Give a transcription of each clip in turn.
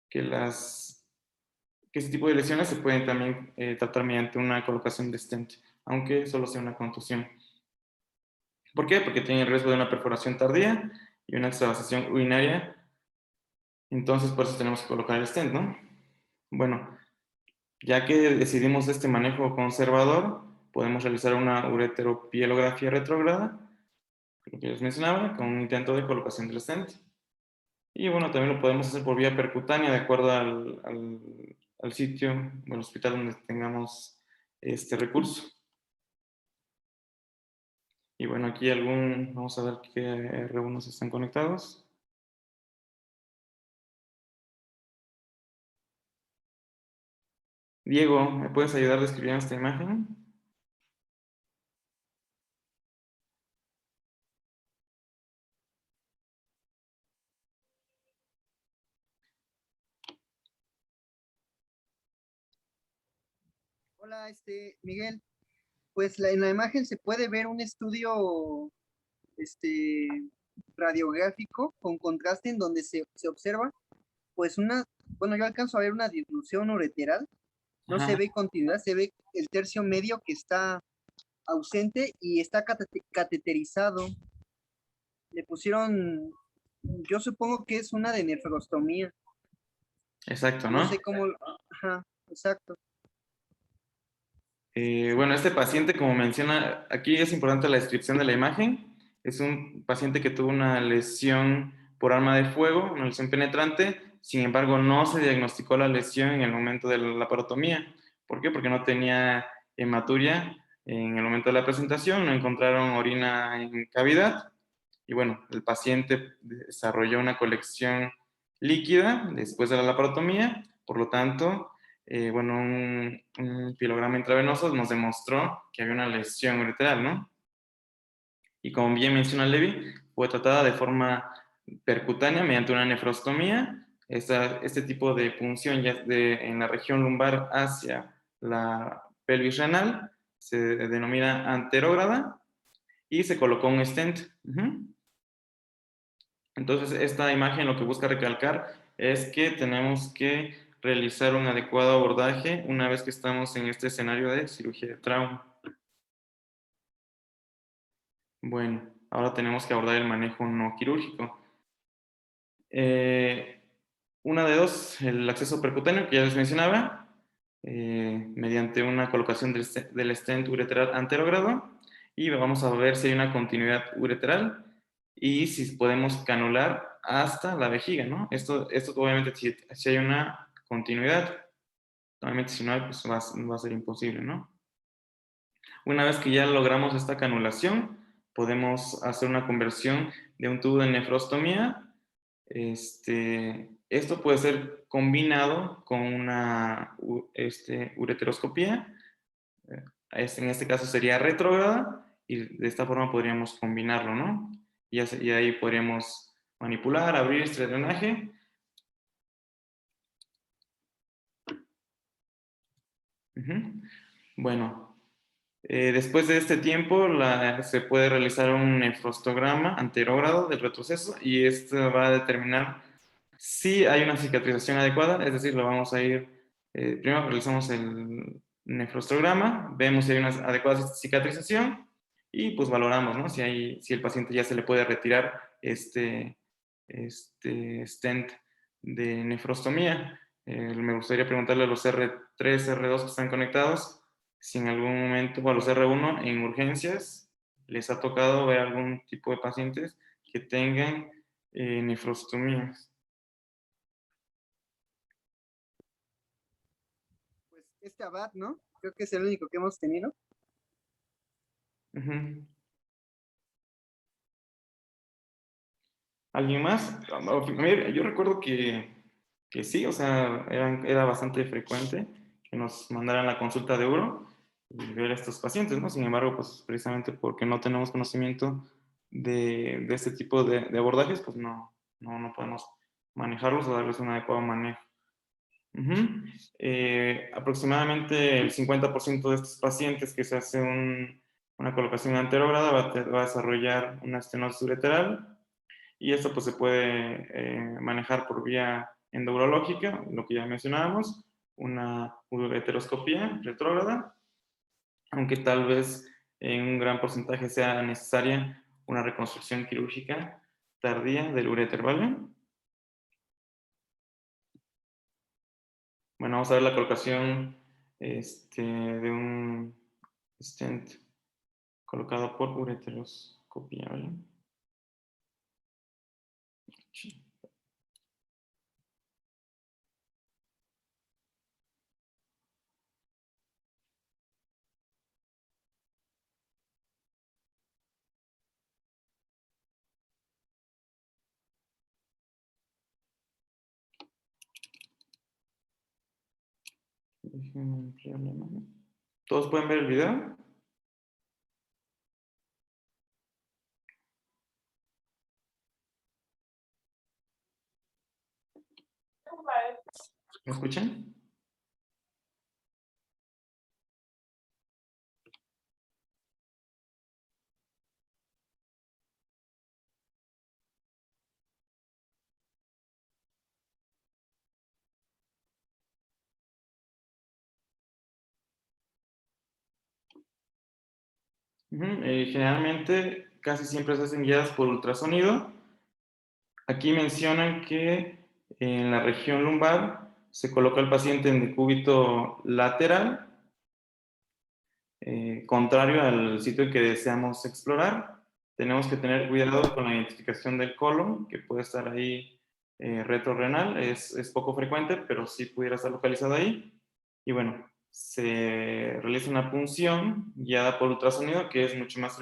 que ese tipo de lesiones se pueden también tratar mediante una colocación de stent, aunque solo sea una contusión. ¿Por qué? Porque tiene el riesgo de una perforación tardía y una extravasación urinaria. Entonces, por eso tenemos que colocar el stent, ¿no? Bueno, ya que decidimos este manejo conservador, podemos realizar una ureteropielografía retrógrada, lo que les mencionaba, con un intento de colocación del stent. Y bueno, también lo podemos hacer por vía percutánea, de acuerdo al sitio o al hospital donde tengamos este recurso. Y bueno, aquí vamos a ver qué R1 están conectados. Diego, ¿me puedes ayudar describiendo esta imagen? Hola, Miguel. Pues en la imagen se puede ver un estudio este, radiográfico con contraste en donde se observa, pues bueno, yo alcanzo a ver una disminución ureteral, no se Ajá. ve continuidad, se ve el tercio medio que está ausente y está cateterizado. Le pusieron, yo supongo que es una de nefrostomía. Exacto, No ¿no? sé cómo, ajá, exacto. Bueno, este paciente, como menciona, aquí es importante la descripción de la imagen. Es un paciente que tuvo una lesión por arma de fuego, una lesión penetrante. Sin embargo, no se diagnosticó la lesión en el momento de la laparotomía. ¿Por qué? Porque no tenía hematuria en el momento de la presentación, no encontraron orina en cavidad. Y bueno, el paciente desarrolló una colección líquida después de la laparotomía, por lo tanto, bueno, un pilograma intravenoso nos demostró que había una lesión ureteral, ¿no? Y como bien menciona Levi, fue tratada de forma percutánea mediante una nefrostomía. Este tipo de punción en la región lumbar hacia la pelvis renal se denomina anterógrada y se colocó un stent. Entonces, esta imagen lo que busca recalcar es que tenemos que realizar un adecuado abordaje una vez que estamos en este escenario de cirugía de trauma. Bueno, ahora tenemos que abordar el manejo no quirúrgico. Una de dos, el acceso percutáneo, que ya les mencionaba, mediante una colocación del stent ureteral anterogrado, y vamos a ver si hay una continuidad ureteral y si podemos canular hasta la vejiga, ¿no? Esto obviamente si hay una continuidad, obviamente si no hay, pues va a ser imposible, ¿no? Una vez que ya logramos esta canulación, podemos hacer una conversión de un tubo de nefrostomía. Esto puede ser combinado con una ureteroscopía. En este caso sería retrógrada y de esta forma podríamos combinarlo, ¿no? Y ahí podríamos manipular, abrir este drenaje. Bueno, después de este tiempo se puede realizar un nefrostograma anterógrado del retroceso y esto va a determinar si hay una cicatrización adecuada, es decir, lo vamos a ir, primero realizamos el nefrostograma, vemos si hay una adecuada cicatrización y pues valoramos, ¿no? Si el paciente ya se le puede retirar este stent de nefrostomía. Me gustaría preguntarle a los R3, R2 que están conectados, si en algún momento, o a los R1 en urgencias, les ha tocado ver algún tipo de pacientes que tengan nefrostomías. Pues Abad, ¿no? Creo que es el único que hemos tenido. Ujú. ¿Alguien más? Mira, yo recuerdo que sí, o sea, era bastante frecuente que nos mandaran la consulta de uro y ver a estos pacientes, ¿no? Sin embargo, pues precisamente porque no tenemos conocimiento de este tipo de abordajes, pues no podemos manejarlos o darles un adecuado manejo. Aproximadamente el 50% de estos pacientes que se hace una colocación anterograda va a desarrollar una estenosis ureteral y esto pues se puede manejar por vía endourológica, lo que ya mencionábamos, una ureteroscopía retrógrada, aunque tal vez en un gran porcentaje sea necesaria una reconstrucción quirúrgica tardía del uréter, ¿vale? Bueno, vamos a ver la colocación de un stent colocado por ureteroscopía, ¿vale? Sí. Déjenme ampliar la imagen. ¿Todos pueden ver el video? ¿Me escuchan? Generalmente, casi siempre se hacen guiadas por ultrasonido. Aquí mencionan que en la región lumbar se coloca al paciente en decúbito lateral, contrario al sitio que deseamos explorar. Tenemos que tener cuidado con la identificación del colon, que puede estar ahí retrorrenal. Es poco frecuente, pero sí pudiera estar localizado ahí. Y bueno, se realiza una punción guiada por ultrasonido, que es mucho más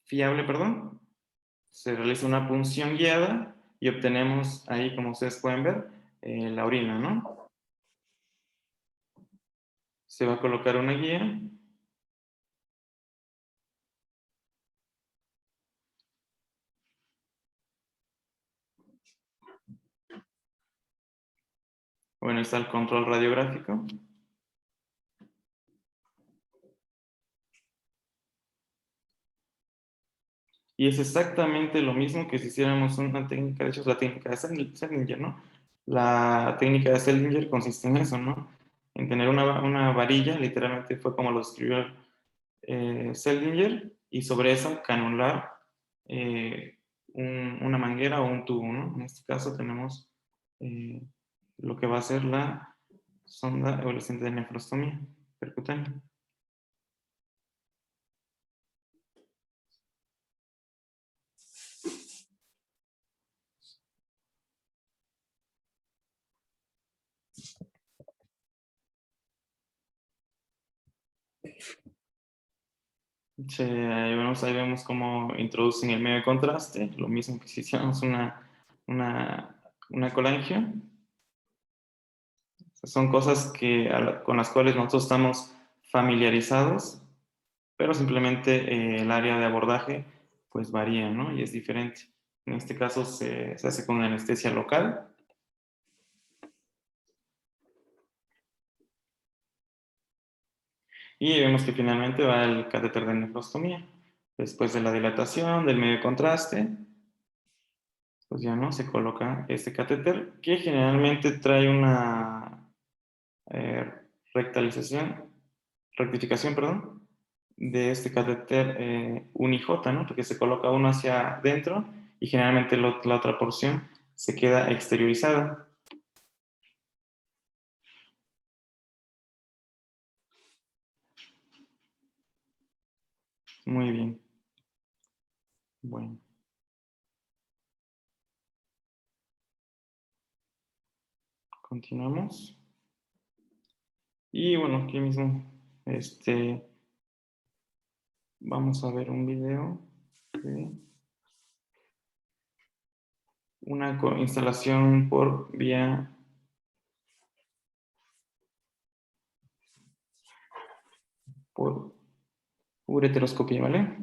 fiable, perdón. Se realiza una punción guiada y obtenemos ahí, como ustedes pueden ver, la orina, ¿no? Se va a colocar una guía. Bueno, está el control radiográfico. Y es exactamente lo mismo que si hiciéramos una técnica, de hecho es la técnica de Seldinger, ¿no? La técnica de Seldinger consiste en eso, ¿no? En tener una varilla, literalmente fue como lo describió Seldinger, y sobre esa canular una manguera o un tubo, ¿no? En este caso tenemos eh, lo que va a ser la sonda adolescente de nefrostomía percutánea. Ahí vemos cómo introducen el medio de contraste, lo mismo que si hiciéramos una colangio. Son cosas con las cuales nosotros estamos familiarizados, pero simplemente el área de abordaje pues varía, ¿no? Y es diferente. En este caso se hace con anestesia local. Y vemos que finalmente va el catéter de nefrostomía. Después de la dilatación, del medio de contraste, pues ya no se coloca este catéter que generalmente trae una eh, rectificación, perdón, de este catéter unij, ¿no? Porque se coloca uno hacia adentro y generalmente la otra porción se queda exteriorizada. Muy bien. Bueno, continuamos. Y bueno, aquí mismo, vamos a ver un video de una instalación por vía por ureteroscopía, ¿vale?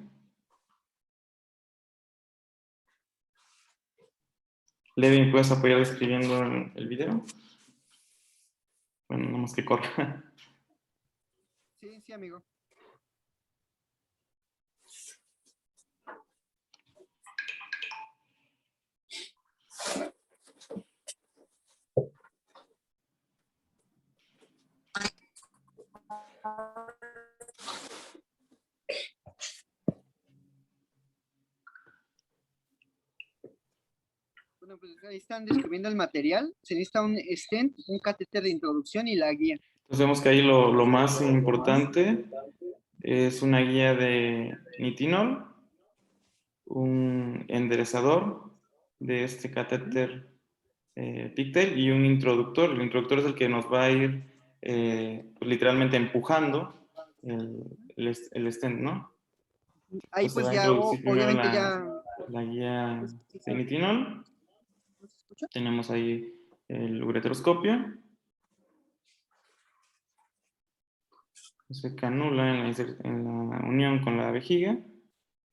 Levi, ¿puedes apoyar escribiendo el video? Bueno, no más que corra. Sí, sí, amigo. Bueno, pues ahí están describiendo el material. Se necesita un stent, un catéter de introducción y la guía. Entonces vemos que ahí lo más importante es una guía de nitinol, un enderezador de este catéter pigtail y un introductor. El introductor es el que nos va a ir pues, literalmente empujando el stent, ¿no? Ahí Entonces pues va a ya, introducir primero obviamente ya, la guía pues, sí, de nitinol. ¿no se escucha? Tenemos ahí el ureteroscopio. Se canula en la unión con la vejiga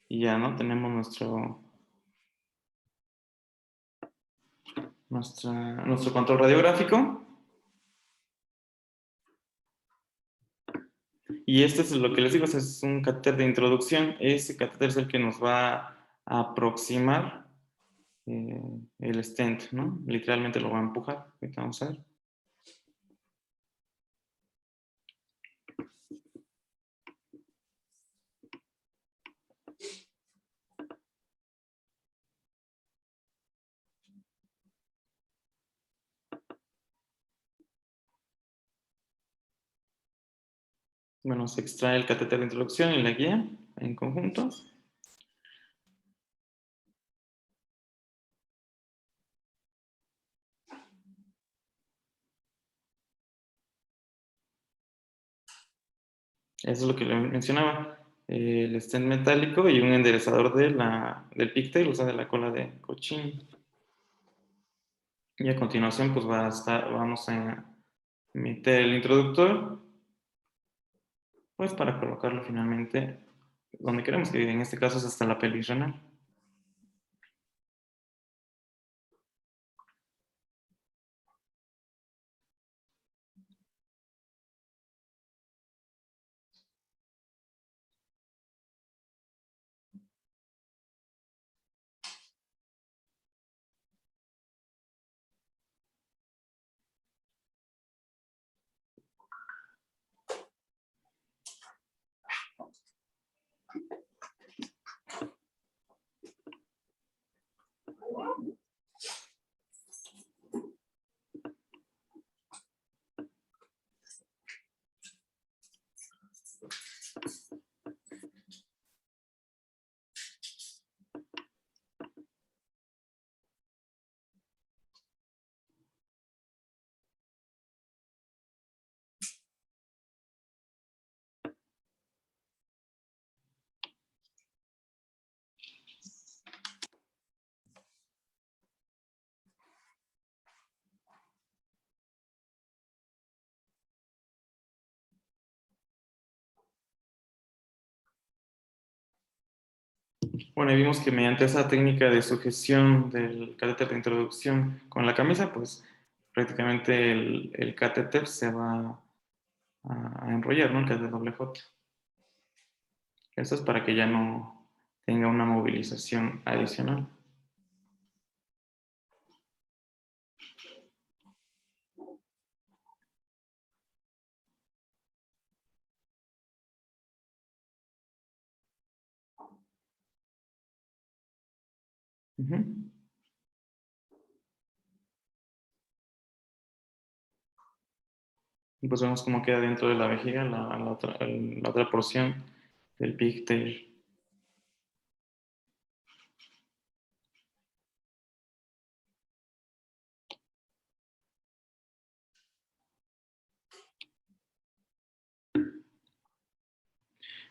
y ya no tenemos nuestro control radiográfico. Y este es lo que les digo, es un catéter de introducción. Ese catéter es el que nos va a aproximar el stent, ¿no? Literalmente lo va a empujar. Ahorita vamos a ver. Bueno, se extrae el catéter de introducción y la guía en conjunto. Eso es lo que le mencionaba. El stent metálico y un enderezador del pigtail, o sea, de la cola de cochino. Y a continuación, pues vamos a meter el introductor, pues para colocarlo finalmente donde queremos, que en este caso es hasta la pelvis renal. Bueno, y vimos que mediante esa técnica de sujeción del catéter de introducción con la camisa, pues prácticamente el catéter se va a enrollar, ¿no? El catéter doble J. Eso es para que ya no tenga una movilización adicional. Uh-huh. Y pues vemos cómo queda dentro de la vejiga la otra porción del pigtail.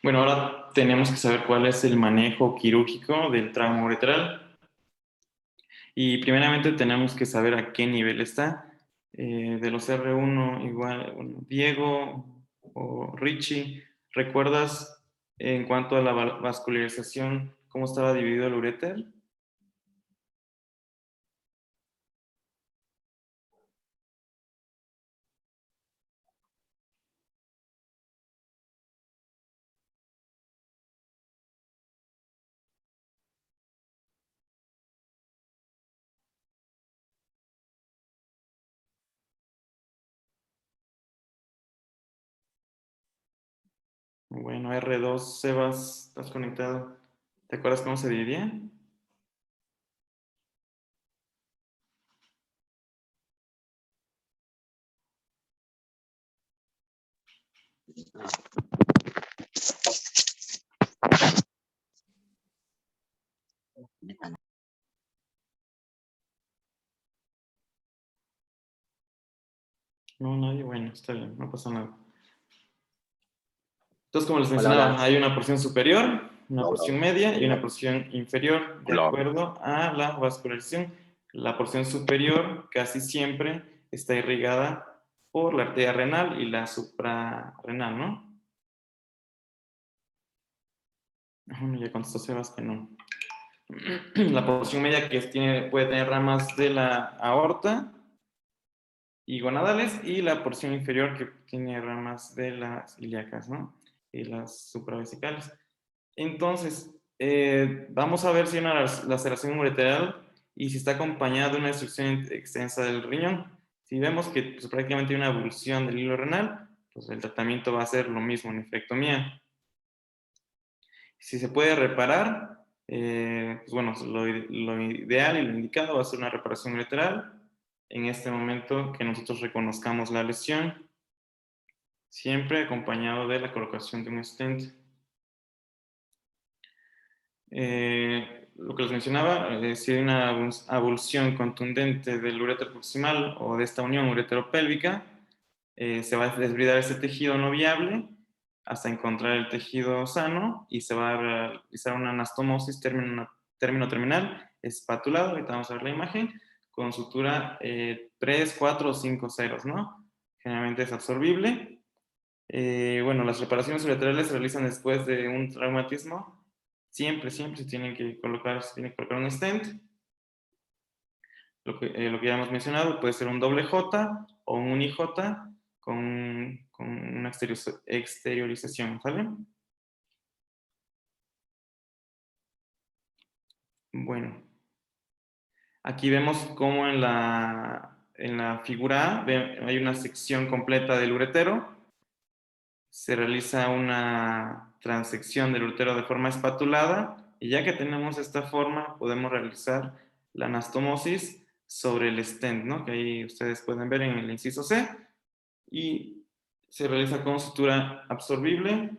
Bueno, ahora tenemos que saber cuál es el manejo quirúrgico del trauma uretral. Y primeramente tenemos que saber a qué nivel está. De los R1 igual, bueno, Diego o Richie, ¿recuerdas en cuanto a la vascularización cómo estaba dividido el uréter? Bueno, R2, Sebas, ¿estás conectado? ¿Te acuerdas cómo se dividía? No, nadie. Bueno, está bien, no pasa nada. Entonces, como les Hola, mencionaba, hola. hay una porción superior, una Hola, porción hola. media y una porción inferior, de Hola. acuerdo a la vascularización. La porción superior casi siempre está irrigada por la arteria renal y la suprarrenal, ¿no? Ya contestó Sebas que no. La porción media que puede tener ramas de la aorta y gonadales, y la porción inferior que tiene ramas de las ilíacas, ¿no? Y las supravesicales. Entonces, vamos a ver si hay una laceración ureteral y si está acompañada de una destrucción extensa del riñón. Si vemos que pues, prácticamente hay una abulsión del hilo renal, pues el tratamiento va a ser lo mismo, nefrectomía. Si se puede reparar, pues bueno, lo ideal y lo indicado va a ser una reparación ureteral en este momento que nosotros reconozcamos la lesión, siempre acompañado de la colocación de un stent. Lo que les mencionaba, si hay una avulsión contundente del uréter proximal o de esta unión ureteropélvica, se va a desbridar ese tejido no viable hasta encontrar el tejido sano y se va a realizar una anastomosis término terminal espatulado. Ahorita vamos a ver la imagen con sutura 3, 4 o 5 ceros, ¿no? Generalmente es absorbible. Bueno, las reparaciones ureterales se realizan después de un traumatismo. Siempre se tiene que colocar un stent. Lo que ya hemos mencionado puede ser un doble J o un uni J con una exteriorización, ¿sale? Bueno, aquí vemos cómo en la figura A hay una sección completa del uretero. Se realiza una transección del uretero de forma espatulada y ya que tenemos esta forma podemos realizar la anastomosis sobre el stent, ¿no? Que ahí ustedes pueden ver en el inciso C, y se realiza con sutura absorbible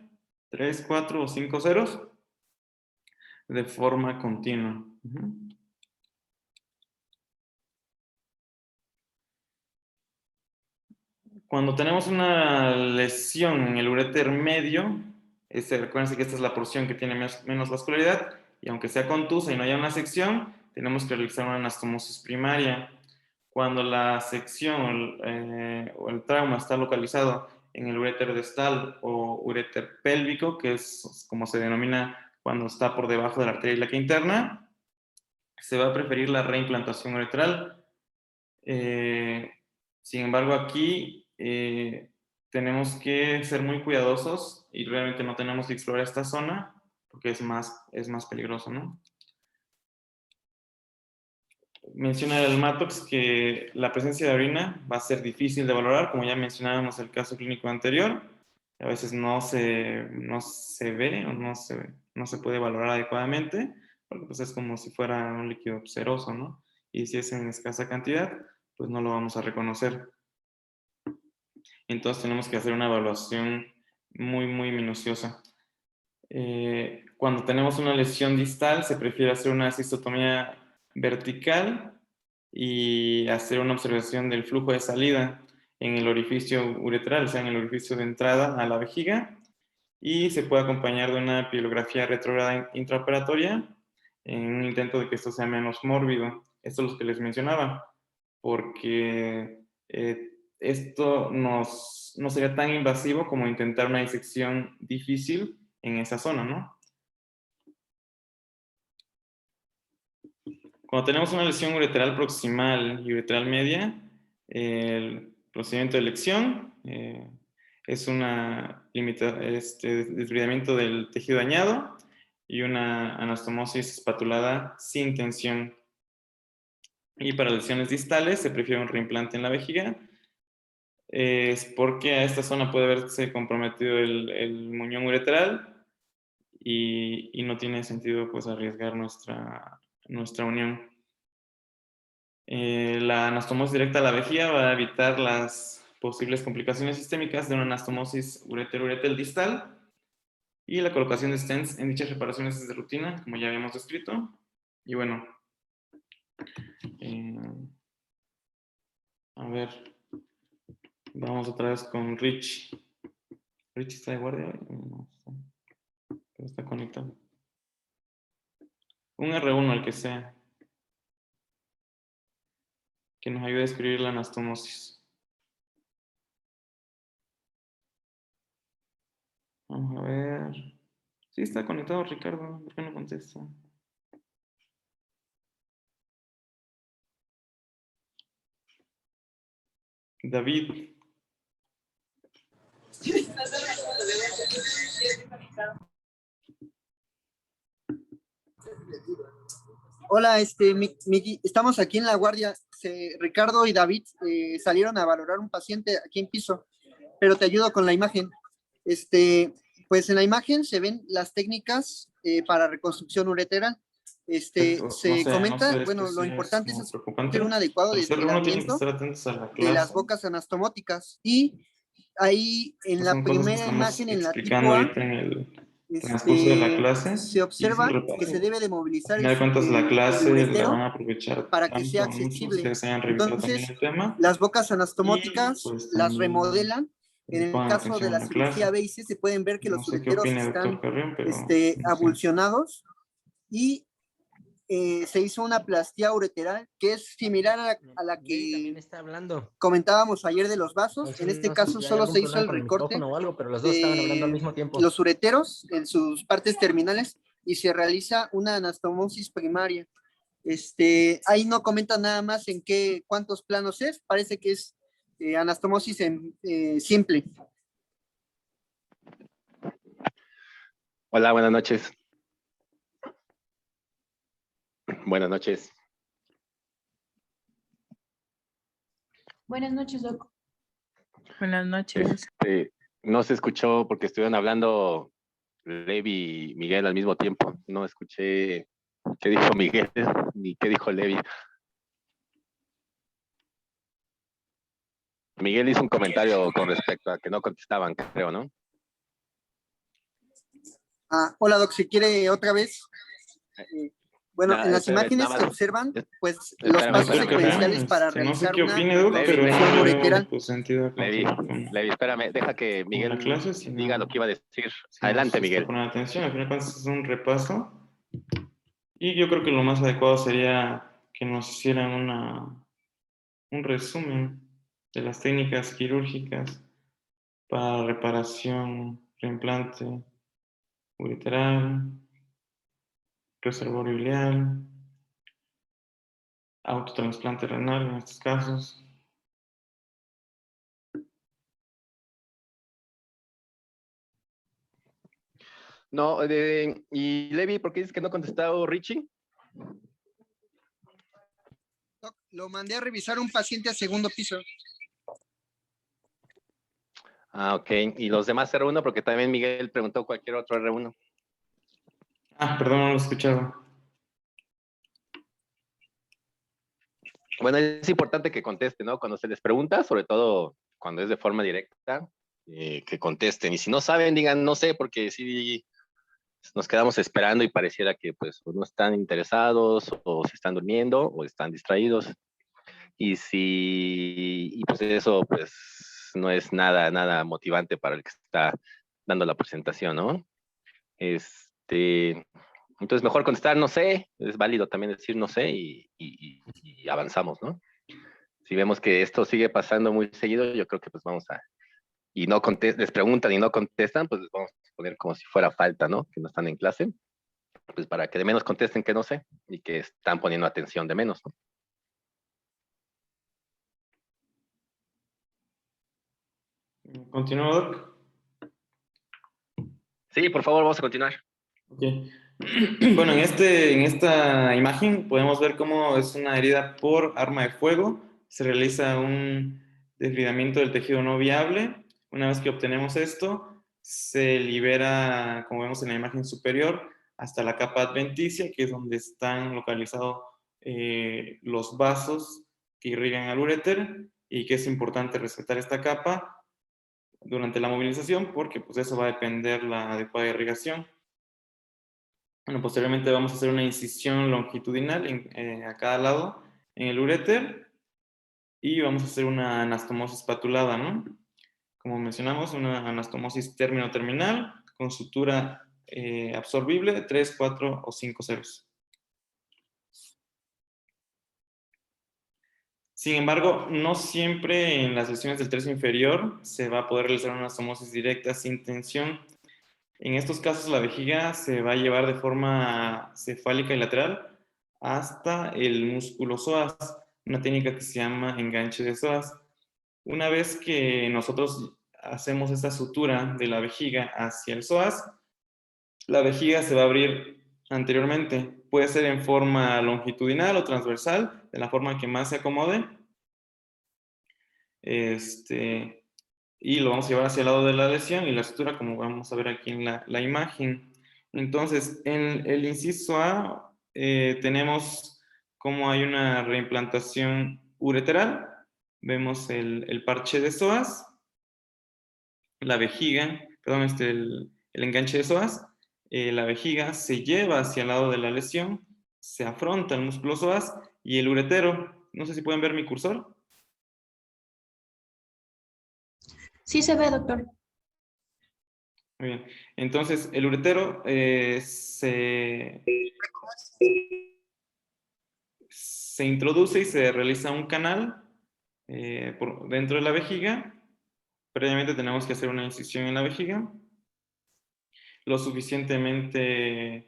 3, 4 o 5 ceros de forma continua. Cuando tenemos una lesión en el uréter medio, recuérdense que esta es la porción que tiene menos vascularidad, y aunque sea contusa y no haya una sección, tenemos que realizar una anastomosis primaria. Cuando la sección o el trauma está localizado en el uréter distal o uréter pélvico, que es como se denomina cuando está por debajo de la arteria ilíaca interna, se va a preferir la reimplantación uretral. Sin embargo, aquí tenemos que ser muy cuidadosos y realmente no tenemos que explorar esta zona porque es más peligroso, ¿no? Menciona el Matox que la presencia de orina va a ser difícil de valorar, como ya mencionábamos el caso clínico anterior. A veces no se ve o no se puede valorar adecuadamente, porque pues es como si fuera un líquido ceroso, ¿no? Y si es en escasa cantidad, pues no lo vamos a reconocer. Entonces tenemos que hacer una evaluación muy minuciosa. Cuando tenemos una lesión distal, se prefiere hacer una cistotomía vertical y hacer una observación del flujo de salida en el orificio uretral, o sea, en el orificio de entrada a la vejiga, y se puede acompañar de una pilografía retrógrada intraoperatoria en un intento de que esto sea menos mórbido. Esto es lo que les mencionaba, porque esto no sería tan invasivo como intentar una disección difícil en esa zona, ¿no? Cuando tenemos una lesión ureteral proximal y ureteral media, el procedimiento de elección es una desbridamiento del tejido dañado y una anastomosis espatulada sin tensión. Y para lesiones distales se prefiere un reimplante en la vejiga es porque a esta zona puede verse comprometido el muñón ureteral y no tiene sentido pues arriesgar nuestra unión. La anastomosis directa a la vejiga va a evitar las posibles complicaciones sistémicas de una anastomosis ureter-uretel distal, y la colocación de stents en dichas reparaciones es de rutina, como ya habíamos descrito. Y bueno, a ver, vamos otra vez con Rich. ¿Rich está de guardia hoy? No está, pero está conectado. Un R1, el que sea, que nos ayude a escribir la anastomosis. Vamos a ver. Sí, está conectado Ricardo, ¿por qué no contesta? David. Hola, estamos aquí en la guardia. Ricardo y David salieron a valorar un paciente aquí en piso, pero te ayudo con la imagen. Pues en la imagen se ven las técnicas para reconstrucción ureteral. Se comenta, esto bueno, lo sí es importante es como hacer preocupante. un adecuado Los R1 tienen que desligamiento estar atentos a la de las clase. bocas anastomóticas. Y ahí en Estas la son cosas que primera estamos imagen, en la explicando tipo A, ahorita en el transcurso de la clase, se y es un observa que se repaso. debe de Al movilizar final de cuentas, la el clase la van uretero a aprovechar para que sea tanto mucho, accesible. ustedes hayan revisado también Entonces, el tema, las bocas y anastomóticas pues las también remodelan. En el pongan caso de atención en la la cirugía clase. B y C se pueden ver que No los sé qué ureteros opine el doctor están Carrión, pero no sé. avulsionados y se hizo una plastía ureteral que es similar a la Levi también que está hablando. comentábamos ayer de los vasos. En Entonces, este no sé caso si hay solo algún se hizo problema el con el recorte micrófono o algo, pero los dos estaban hablando al de mismo tiempo. los ureteros en sus partes terminales y se realiza una anastomosis primaria. Ahí no comenta nada más en cuántos planos es, parece que es anastomosis simple. Hola, buenas noches. Buenas noches. Buenas noches, Doc. Buenas noches. No se escuchó porque estuvieron hablando Levi y Miguel al mismo tiempo. No escuché qué dijo Miguel ni qué dijo Levi. Miguel hizo un comentario con respecto a que no contestaban, creo, ¿no? Hola, Doc, si quiere otra vez. Bueno, en las espérame, imágenes nada se más. observan pues los Espérame, pasos espérame, secuenciales espérame. para No sé realizar qué una opine, Doc, pero Levi, no reconstrucción le ureteral. veo pues, sentido a Levi, continuar Levi, espérame, deja que con la Miguel clase, si diga lo no, que iba a decir. si no Adelante, se está Miguel. poniendo atención. Al final de cuentas es un repaso, y yo creo que lo más adecuado sería que nos hicieran un resumen de las técnicas quirúrgicas para reparación, reimplante ureteral, reservorio ileal, autotransplante renal en estos casos. No, y Levi, ¿por qué dices que no ha contestado Richie? Doc, lo mandé a revisar un paciente a segundo piso. Ok. ¿Y los demás R1? Porque también Miguel preguntó cualquier otro R1. Perdón, no lo escuchaba. Bueno, es importante que contesten, ¿no? Cuando se les pregunta, sobre todo cuando es de forma directa, que contesten. Y si no saben, digan, no sé, porque si nos quedamos esperando y pareciera que pues no están interesados o se están durmiendo o están distraídos. Y pues eso pues no es nada motivante para el que está dando la presentación, ¿no? Entonces mejor contestar no sé, es válido también decir no sé y avanzamos, ¿no? Si vemos que esto sigue pasando muy seguido, yo creo que pues vamos a, y no les preguntan y no contestan, pues les vamos a poner como si fuera falta, ¿no? Que no están en clase, pues para que de menos contesten que no sé y que están poniendo atención de menos, ¿no? ¿Continúo, Doc? Sí, por favor, vamos a continuar. Okay. Bueno, en esta imagen podemos ver cómo es una herida por arma de fuego. Se realiza un desbridamiento del tejido no viable. Una vez que obtenemos esto, se libera, como vemos en la imagen superior, hasta la capa adventicia, que es donde están localizados los vasos que irrigan al uréter, y que es importante respetar esta capa durante la movilización, porque pues eso va a depender la adecuada irrigación. Bueno, posteriormente vamos a hacer una incisión longitudinal a cada lado en el uréter, y vamos a hacer una anastomosis espatulada, ¿no? Como mencionamos, una anastomosis término-terminal con sutura absorbible de 3, 4 o 5 ceros. Sin embargo, no siempre en las lesiones del tercio inferior se va a poder realizar una anastomosis directa sin tensión. En estos casos, la vejiga se va a llevar de forma cefálica y lateral hasta el músculo psoas, una técnica que se llama enganche de psoas. Una vez que nosotros hacemos esta sutura de la vejiga hacia el psoas, la vejiga se va a abrir anteriormente. Puede ser en forma longitudinal o transversal, de la forma que más se acomode. Y lo vamos a llevar hacia el lado de la lesión y la sutura, como vamos a ver aquí en la imagen. Entonces, en el inciso A tenemos cómo hay una reimplantación ureteral. Vemos el parche de psoas, la vejiga, perdón, el enganche de psoas. La vejiga se lleva hacia el lado de la lesión, se afronta el músculo psoas y el uretero. No sé si pueden ver mi cursor. Sí se ve, doctor. Muy bien. Entonces, el uretero se introduce y se realiza un canal por dentro de la vejiga. Previamente tenemos que hacer una incisión en la vejiga, lo suficientemente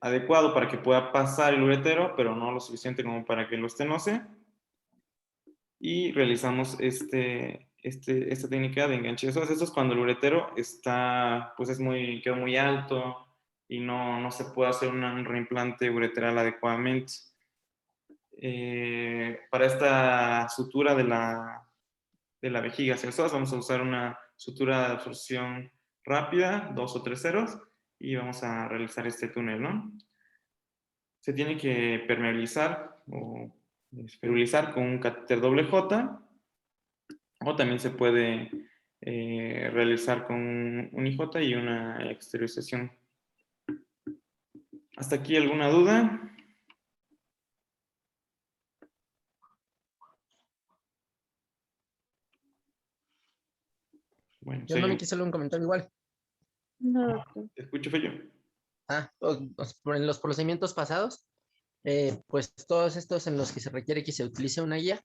adecuado para que pueda pasar el uretero, pero no lo suficiente como para que lo estenose. Y realizamos esta técnica de enganche de psoas. Esto es cuando el uretero está, pues quedó muy alto y no se puede hacer un reimplante ureteral adecuadamente. Para esta sutura de la vejiga hacia el psoas vamos a usar una sutura de absorción rápida, 2 o 3 ceros, y vamos a realizar este túnel, ¿no? Se tiene que permeabilizar o esperulizar con un catéter doble J, o también se puede realizar con un IJ y una exteriorización. ¿Hasta aquí alguna duda? Bueno, Yo no me quise hacer un comentario igual. No, doctor. ¿Te escucho, Fello? En los procedimientos pasados, pues todos estos en los que se requiere que se utilice una guía,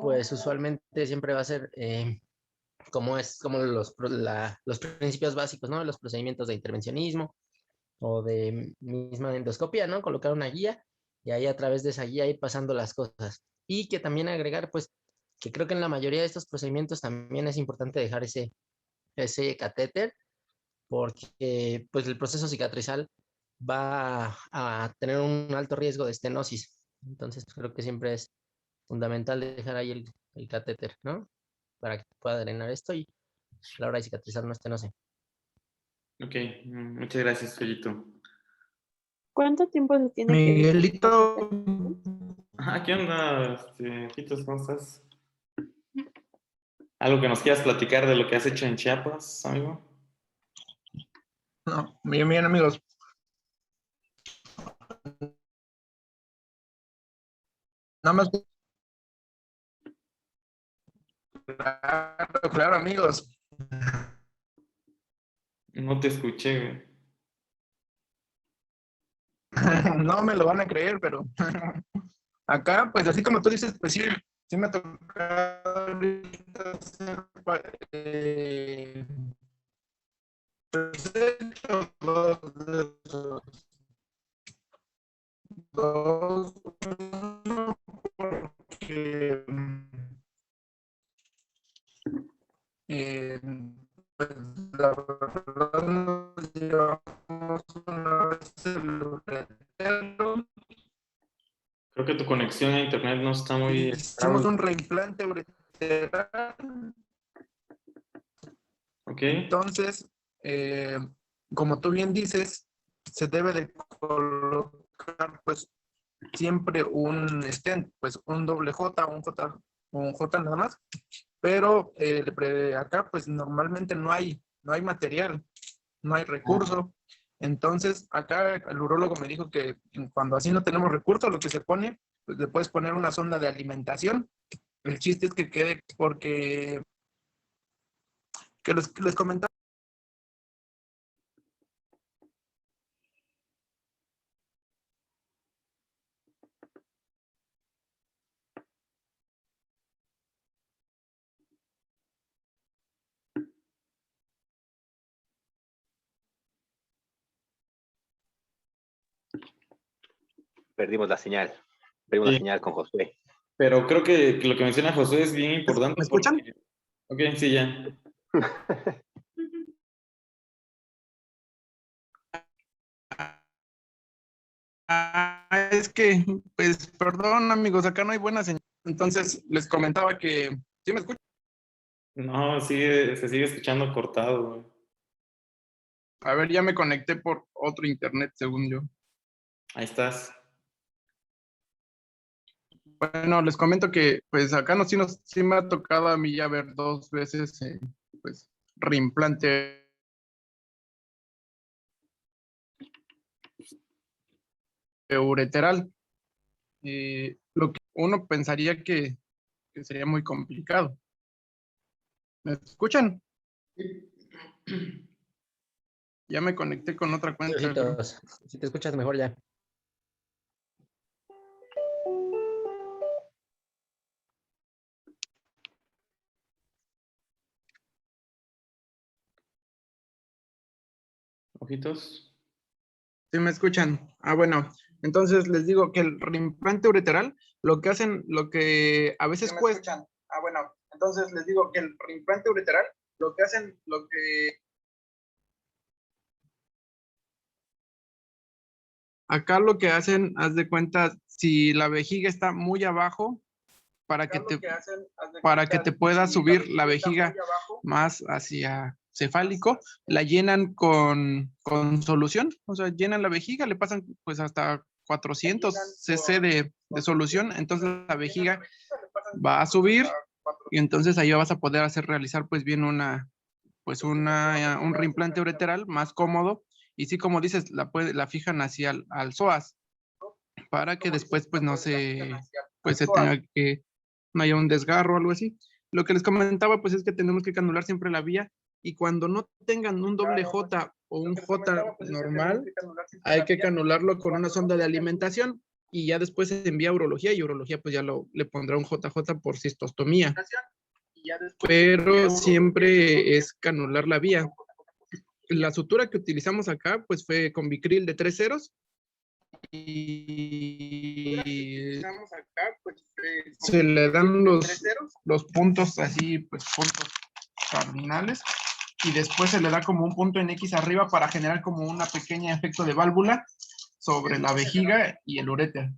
pues usualmente siempre va a ser como los principios básicos, ¿no? Los procedimientos de intervencionismo o de misma endoscopia, ¿no? Colocar una guía y ahí a través de esa guía ir pasando las cosas. Y que también agregar, pues, que creo que en la mayoría de estos procedimientos también es importante dejar ese catéter, porque pues el proceso cicatrizal va a tener un alto riesgo de estenosis. Entonces creo que siempre es fundamental dejar ahí el catéter, ¿no? Para que pueda drenar esto y a la hora de cicatrizar no estenose. Ok, muchas gracias, Fellito. ¿Cuánto tiempo se tiene que Miguelito, ¿Qué onda, Jitos? ¿Cómo estás? ¿Algo que nos quieras platicar de lo que has hecho en Chiapas, amigo? no, bien, bien, amigos. Nada más. Claro, claro, amigos. No te escuché, güey. No me lo van a creer, pero acá, pues así como tú dices, pues sí, sí me ha tocado ahorita hacer, pues he hecho dos de esos. Dos, uno, porque eh, pues la verdad nos llevamos una vez el uretero Creo que tu conexión a internet no está muy y hicimos estable. un reimplante uretero. ureteral. Ok. Entonces, como tú bien dices, se debe de colocar pues siempre un stent, pues un doble J, un J nada más, pero acá pues normalmente no hay material, no hay recurso. Entonces, acá el urólogo me dijo que cuando así no tenemos recurso, lo que se pone, pues le puedes poner una sonda de alimentación. El chiste es que quede, porque que les comentaba. Perdimos la señal. Perdimos la Sí, señal con Josué. pero creo que lo que menciona José es bien importante. ¿Me escuchan? Ok, sí, ya. Es que, pues, perdón, amigos, acá no hay buena señal. Entonces, les comentaba que, ¿sí me escuchan? No, se sigue escuchando cortado, güey. A ver, ya me conecté por otro internet, según yo. Ahí estás. Bueno, les comento que, pues, acá sí me ha tocado a mí ya ver 2 veces, pues, reimplante ureteral. Lo que uno pensaría que sería muy complicado. ¿Me escuchan? Ya me conecté con otra Sí, cuenta, pero... ojitos, si te escuchas mejor ya. Ojitos. ¿Sí me escuchan? Ah, bueno. Entonces les digo que el reimplante ureteral, lo que hacen, lo que a veces cuesta. Ah, bueno. Entonces les digo que el reimplante ureteral, lo que hacen, lo que acá lo que hacen, haz de cuenta, si la vejiga está muy abajo, para que te pueda subir la vejiga más hacia cefálico, la llenan con solución, o sea, llenan la vejiga, le pasan pues hasta 400 cc de solución, entonces la vejiga va a subir y entonces ahí vas a poder realizar pues bien un reimplante ureteral más cómodo y sí, como dices, la fijan hacia al psoas para que después pues pues se tenga que, no haya un desgarro o algo así. Lo que les comentaba pues es que tenemos que canular siempre la vía y cuando no tengan un doble J o un J normal, hay que canularlo con una sonda de alimentación y ya después se envía a urología y urología pues ya le pondrá un JJ por cistostomía. Pero siempre es canular la vía. La sutura que utilizamos acá pues fue con Vicryl de 3 ceros y se le dan los puntos así, pues puntos cardinales y después se le da como un punto en X arriba para generar como una pequeña efecto de válvula sobre la vejiga y el uréter.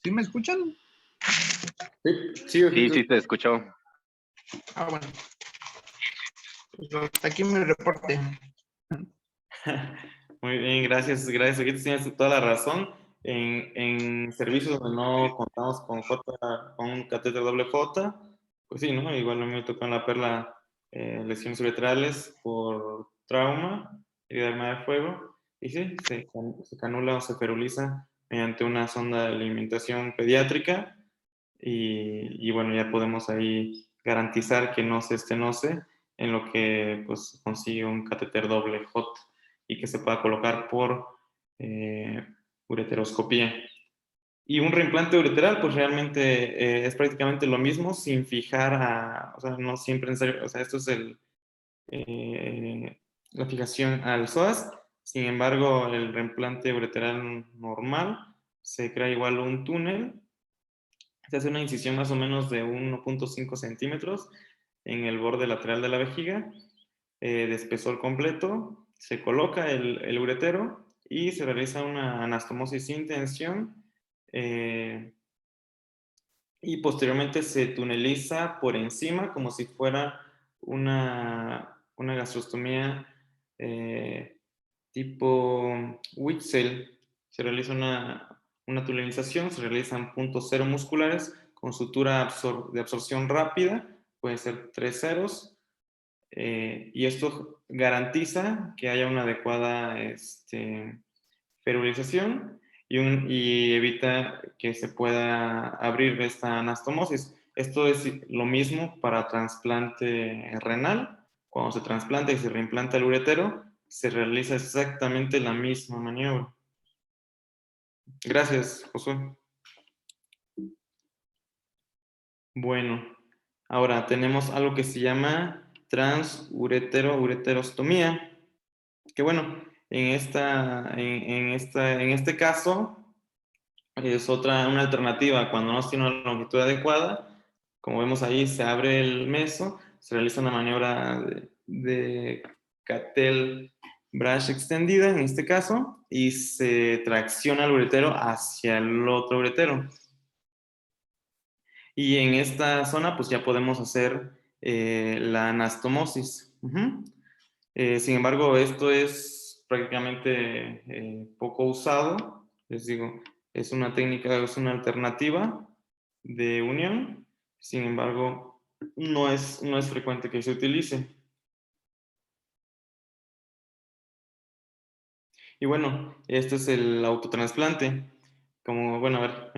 ¿Sí me escuchan? Sí, Sí, ojitos. sí, te escuchó. Ah, bueno. Pues hasta aquí mi reporte. Muy bien, gracias, gracias. Aquí tienes toda la razón. En servicios donde no contamos con un catéter doble J, pues sí, ¿no? Igual a mí me tocó en la perla lesiones ureterales por trauma, herida de arma de fuego, y sí, se canula o se feruliza mediante una sonda de alimentación pediátrica, y bueno, ya podemos ahí garantizar que no se estenose en lo que pues consigue un catéter doble J y que se pueda colocar por ureteroscopía. Y un reimplante ureteral, pues realmente es prácticamente lo mismo sin fijar o sea, no siempre en serio, o sea, esto es la fijación al psoas, sin embargo, el reimplante ureteral normal se crea igual un túnel, se hace una incisión más o menos de 1.5 centímetros en el borde lateral de la vejiga, de espesor completo, se coloca el uretero y se realiza una anastomosis sin tensión y posteriormente se tuneliza por encima como si fuera una gastrostomía tipo Witzel. Se realiza una tunelización, se realizan puntos cero musculares con sutura de absorción rápida, puede ser 3 ceros, y esto garantiza que haya una adecuada ferulización y evita que se pueda abrir esta anastomosis. Esto es lo mismo para trasplante renal. Cuando se trasplanta y se reimplanta el uretero, se realiza exactamente la misma maniobra. Gracias, Josué. Bueno, ahora tenemos algo que se llama transuretero-ureterostomía, que bueno, en este caso es una alternativa cuando no se tiene una longitud adecuada. Como vemos ahí, se abre el meso, se realiza una maniobra de Cattell Brash extendida en este caso, y se tracciona el uretero hacia el otro uretero. Y en esta zona pues ya podemos hacer la anastomosis. Sin embargo, esto es prácticamente poco usado. Les digo, es una técnica, es una alternativa de unión. Sin embargo, no es frecuente que se utilice. Y bueno, este es el autotransplante. Como, bueno, a ver,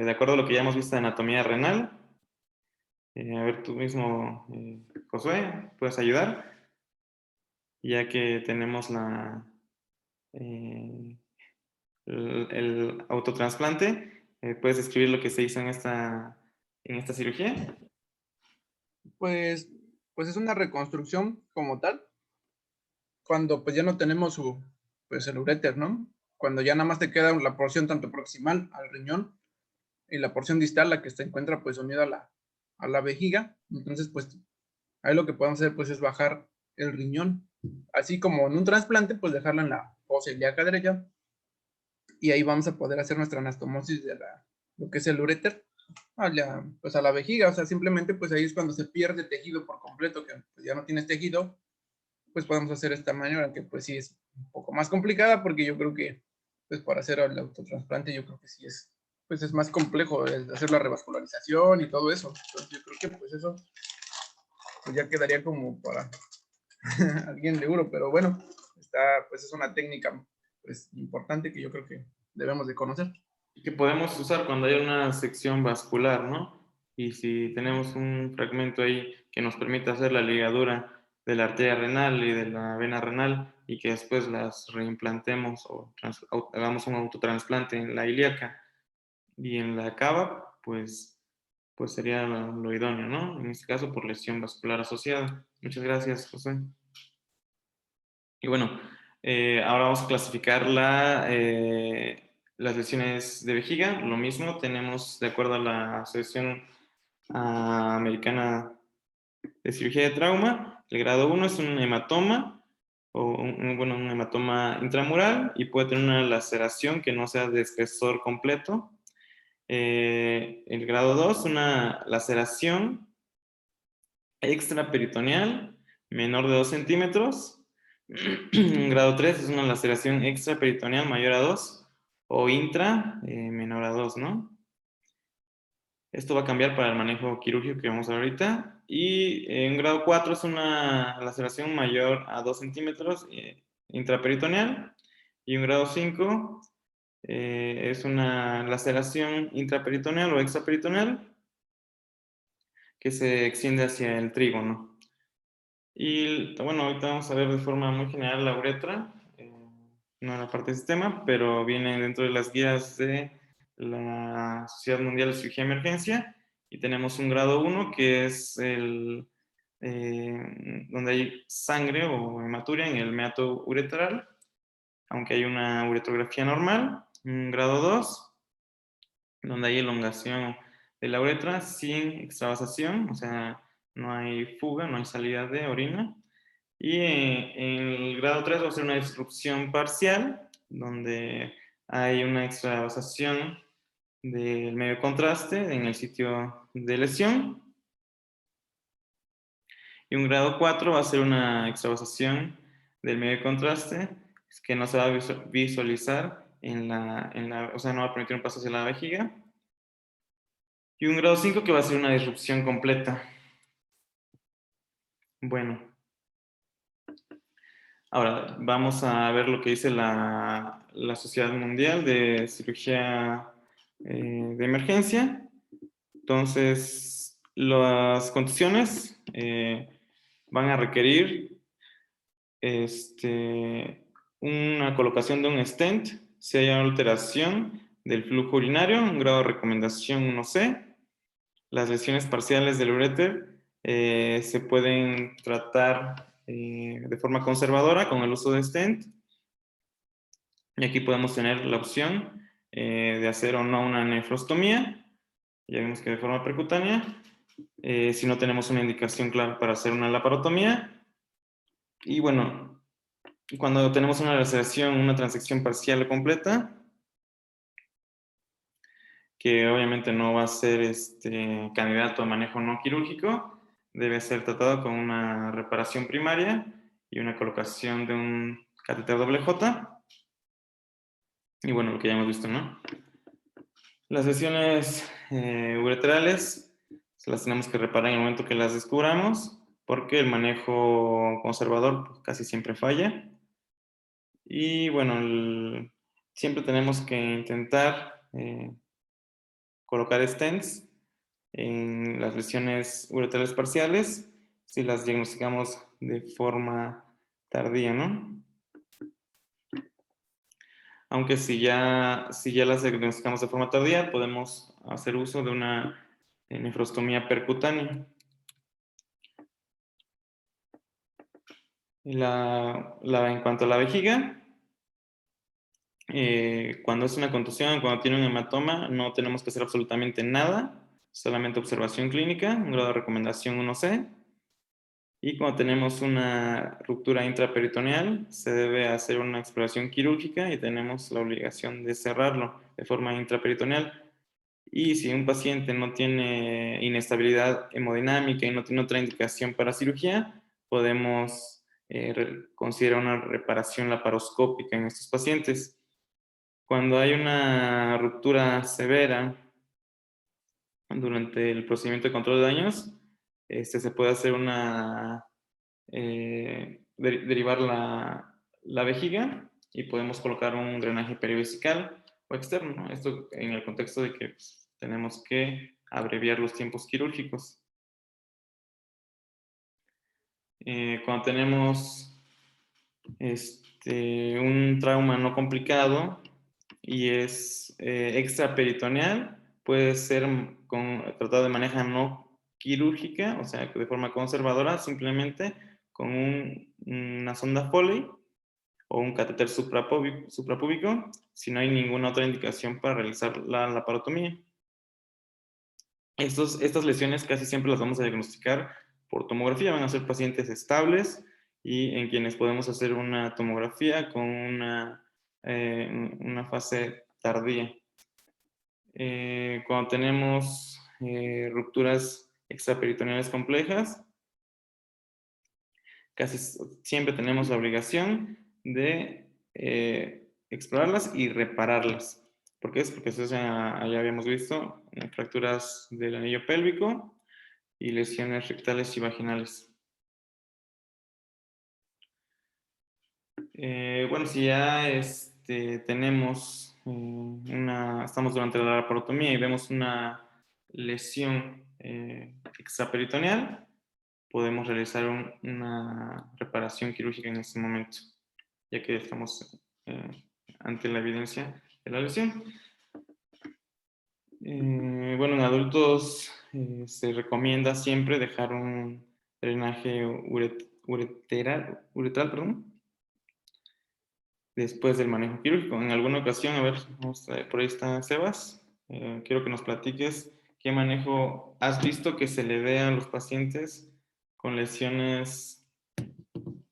de acuerdo a lo que ya hemos visto de anatomía renal, a ver, tú mismo, Josué, ¿puedes ayudar? Ya que tenemos eh, el autotransplante, ¿puedes describir lo que se hizo en esta cirugía? Pues, pues es una reconstrucción como tal, cuando pues ya no tenemos pues el uréter, ¿no? Cuando ya nada más te queda la porción tanto proximal al riñón y la porción distal, la que se encuentra pues unida a la vejiga. Entonces, pues ahí lo que podemos hacer pues es bajar el riñón, así como en un trasplante, pues dejarla en la fosa ilíaca derecha, y ahí vamos a poder hacer nuestra anastomosis de lo que es el uréter pues a la vejiga. O sea, simplemente pues ahí es cuando se pierde tejido por completo, que pues, ya no tienes tejido, pues podemos hacer esta maniobra, que pues sí es un poco más complicada, porque yo creo que pues para hacer el autotrasplante yo creo que sí pues es más complejo hacer la revascularización y todo eso. Entonces yo creo que pues eso pues ya quedaría como para alguien de euro, pero bueno, pues es una técnica pues importante que yo creo que debemos de conocer. Que podemos usar cuando hay una sección vascular, ¿no? Y si tenemos un fragmento ahí que nos permite hacer la ligadura de la arteria renal y de la vena renal y que después las reimplantemos o hagamos un autotransplante en la ilíaca y en la cava, pues sería lo idóneo, ¿no? En este caso por lesión vascular asociada. Muchas gracias, José. Y bueno, ahora vamos a clasificar las lesiones de vejiga. Lo mismo, tenemos de acuerdo a la Asociación Americana de Cirugía de Trauma, el grado 1 es un hematoma, o un hematoma intramural, y puede tener una laceración que no sea de espesor completo. El grado 2, una laceración extraperitoneal menor de 2 centímetros. Grado 3 es una laceración extraperitoneal mayor a 2 o intra menor a 2, ¿no? Esto va a cambiar para el manejo quirúrgico que vamos a ver ahorita. Y en grado 4 es una laceración mayor a 2 centímetros intraperitoneal. Y en grado 5 es una laceración intraperitoneal o extraperitoneal que se extiende hacia el trígono. Y bueno, ahorita vamos a ver de forma muy general la uretra, no en la parte del sistema, pero viene dentro de las guías de la Sociedad Mundial de Cirugía de Emergencia. Y tenemos un grado 1 que es donde hay sangre o hematuria en el meato uretral, aunque hay una uretrografía normal. Un grado 2 donde hay elongación de la uretra sin extravasación, o sea, no hay fuga, no hay salida de orina. Y en el grado 3 va a ser una disrupción parcial, donde hay una extravasación del medio de contraste en el sitio de lesión. Y un grado 4 va a ser una extravasación del medio de contraste que no se va a visualizar o sea, no va a permitir un paso hacia la vejiga. Y un grado 5 que va a ser una disrupción completa. Bueno. Ahora, vamos a ver lo que dice la Sociedad Mundial de Cirugía de Emergencia. Entonces, las contusiones van a requerir una colocación de un stent si hay una alteración del flujo urinario, un grado de recomendación 1C. Las lesiones parciales del uréter se pueden tratar de forma conservadora con el uso de stent. Y aquí podemos tener la opción de hacer o no una nefrostomía. Ya vimos que de forma percutánea. Si no tenemos una indicación clara para hacer una laparotomía. Y bueno, cuando tenemos una laceración, una transección parcial o completa, que obviamente no va a ser candidato a manejo no quirúrgico, debe ser tratado con una reparación primaria y una colocación de un catéter doble J. Y bueno, lo que ya hemos visto, ¿no? Las lesiones ureterales se las tenemos que reparar en el momento que las descubramos, porque el manejo conservador pues, casi siempre falla. Y bueno, siempre tenemos que intentar colocar stents en las lesiones ureterales parciales si las diagnosticamos de forma tardía, ¿no? Aunque si ya las diagnosticamos de forma tardía, podemos hacer uso de una nefrostomía percutánea. En cuanto a la vejiga, cuando es una contusión, cuando tiene un hematoma, no tenemos que hacer absolutamente nada, solamente observación clínica, un grado de recomendación 1C. Y cuando tenemos una ruptura intraperitoneal, se debe hacer una exploración quirúrgica y tenemos la obligación de cerrarlo de forma intraperitoneal. Y si un paciente no tiene inestabilidad hemodinámica y no tiene otra indicación para cirugía, podemos considerar una reparación laparoscópica en estos pacientes. Cuando hay una ruptura severa durante el procedimiento de control de daños, se puede hacer derivar la vejiga y podemos colocar un drenaje perivesical o externo, ¿no? Esto en el contexto de que pues, tenemos que abreviar los tiempos quirúrgicos. Cuando tenemos un trauma no complicado y es extraperitoneal, puede ser tratado de manera no quirúrgica, o sea, de forma conservadora, simplemente con una sonda Foley o un catéter suprapúbico, si no hay ninguna otra indicación para realizar la laparotomía. Estas lesiones casi siempre las vamos a diagnosticar por tomografía, van a ser pacientes estables y en quienes podemos hacer una tomografía con una fase tardía. Cuando tenemos rupturas extraperitoneales complejas, casi siempre tenemos la obligación de explorarlas y repararlas. ¿Por qué? Porque eso ya habíamos visto fracturas del anillo pélvico y lesiones rectales y vaginales. Bueno, si ya tenemos estamos durante la laparotomía y vemos una lesión extraperitoneal, podemos realizar una reparación quirúrgica en este momento, ya que estamos ante la evidencia de la lesión. Bueno, en adultos se recomienda siempre dejar un drenaje uretral, después del manejo quirúrgico. En alguna ocasión, a ver, por ahí está Sebas, quiero que nos platiques qué manejo has visto que se le dé a los pacientes con lesiones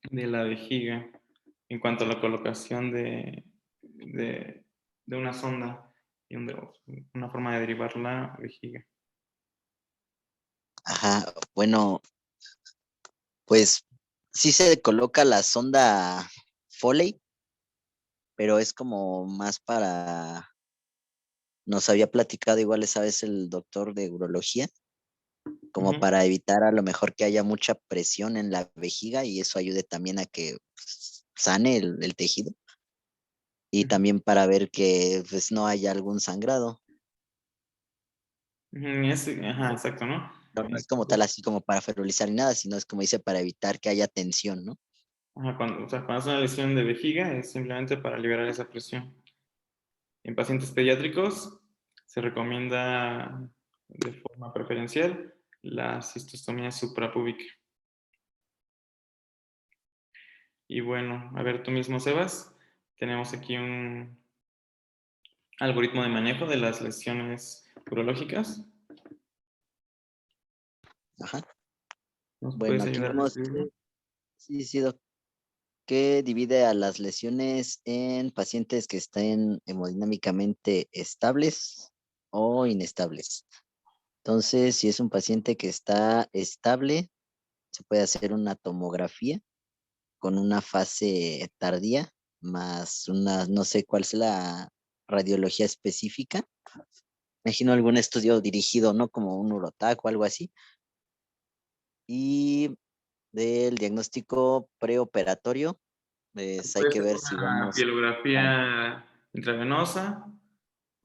de la vejiga en cuanto a la colocación de una sonda y una forma de derivar la vejiga. Ajá, bueno, pues sí se coloca la sonda Foley, pero es como más para, nos había platicado igual esa vez el doctor de urología, como Ujú. para evitar a lo mejor que haya mucha presión en la vejiga y eso ayude también a que pues, sane el tejido y también para ver que pues no haya algún sangrado. Ujú, ajá, exacto, ¿no? No es como tal así como para fertilizar ni nada, sino es como dice para evitar que haya tensión, ¿no? Ajá, o sea, cuando es una lesión de vejiga es simplemente para liberar esa presión. En pacientes pediátricos se recomienda de forma preferencial la cistostomía suprapúbica. Y bueno, a ver tú mismo, Sebas, tenemos aquí un algoritmo de manejo de las lesiones urológicas. Ajá. ¿Nos Bueno, puedes aquí ayudar a vemos describirlo? sí, sí, que divide a las lesiones en pacientes que estén hemodinámicamente estables o inestables. Entonces, si es un paciente que está estable, se puede hacer una tomografía con una fase tardía, más una, no sé cuál es la radiología específica. Imagino algún estudio dirigido, ¿no? Como un urotac o algo así. Y del diagnóstico preoperatorio, pues hay Puede que ser ver si una vamos a... pielografía intravenosa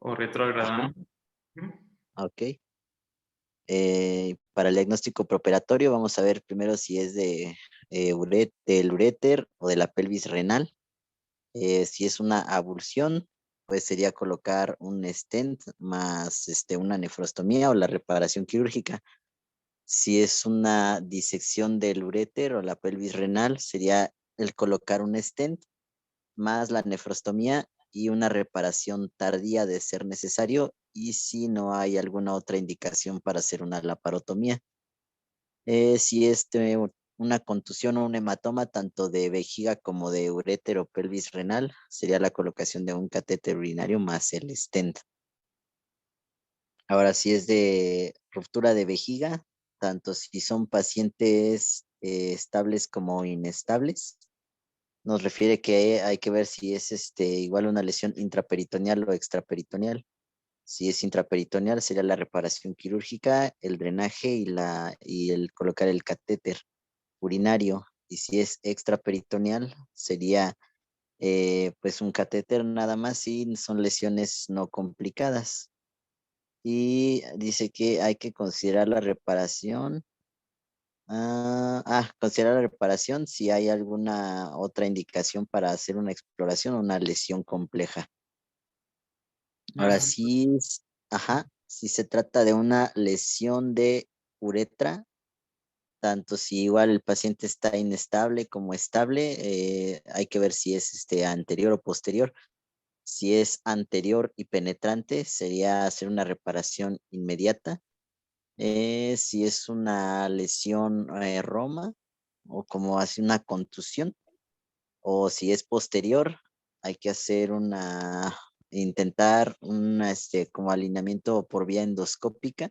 o retrógrada, Ajá, ¿no? Ujú. ok. Para el diagnóstico preoperatorio vamos a ver primero si es de, del uréter o de la pelvis renal. Si es una abulsión, pues sería colocar un stent más una nefrostomía o la reparación quirúrgica. Si es una disección del uréter o la pelvis renal, sería el colocar un stent más la nefrostomía y una reparación tardía de ser necesario y si no hay alguna otra indicación para hacer una laparotomía. Si es una contusión o un hematoma tanto de vejiga como de uréter o pelvis renal, sería la colocación de un catéter urinario más el stent. Ahora, si es de ruptura de vejiga, tanto si son pacientes estables como inestables, nos refiere que hay que ver si es igual una lesión intraperitoneal o extraperitoneal. Si es intraperitoneal, sería la reparación quirúrgica, el drenaje y el colocar el catéter urinario. Y si es extraperitoneal, sería pues un catéter nada más y son lesiones no complicadas. Y dice que hay que considerar la reparación. Considerar la reparación si hay alguna otra indicación para hacer una exploración o una lesión compleja. Ahora Ah, sí, ajá, si se trata de una lesión de uretra, tanto si igual el paciente está inestable como estable, hay que ver si es anterior o posterior. Si es anterior y penetrante, sería hacer una reparación inmediata. Si es una lesión Roma o como hace una contusión, o si es posterior, hay que hacer intentar como alineamiento por vía endoscópica